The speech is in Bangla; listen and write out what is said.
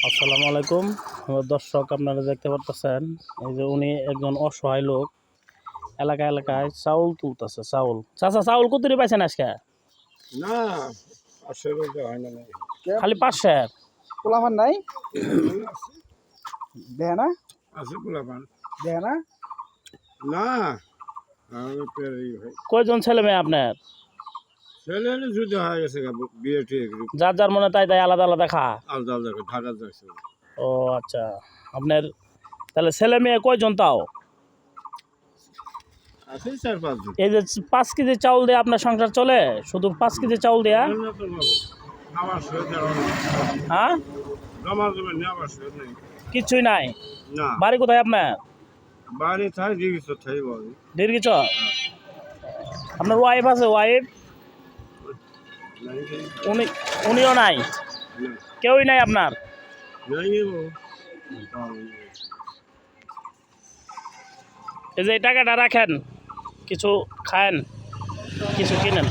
আসসালামু আলাইকুম দর্শক, আপনারা দেখতে পারতেছেন এই যে উনি একজন অসহায় লোক এলাকায় চাউল তুলতেছে। চাচা চাউল কত পাইছেন আজকে? না, 500 হয় না। খালি 500? পোলাপান নাই দেয় না আছে পোলাপান দেয় না না। আমি পেরি ভাই কয়জন ছেলে মেয়ে আপনার? ছেলে যুদ্ধ হয়ে গেছে, বিয়ে ঠিক যার যার মনে তাই তাই আলাদা আলাদা খা। আলাদা আলাদা ঢাকা যাচ্ছে। ও আচ্ছা, আপনার তাহলে ছেলে মেয়ে কয়জন? তাও আছে 4-5 জন। এই যে 5 কেজি চাউল দিয়ে আপনার সংসার চলে? শুধু 5 কেজি চাউল দেয়া? আমার সঙ্গে হ্যাঁ, জমা জমা নেওয়ার সঙ্গে নেই। কিছুই নাই। না, বাড়ি কোথায় আপনার? বাড়ি থাই দিবি তো থাই বল। দীর্ঘিচ? আপনার ওয়াইফ আছে? ওয়াইফ উনিও নাই? কেউই নাই আপনার? এই যে এই টাকাটা রাখেন, কিছু খায়েন, কিছু কিনেন।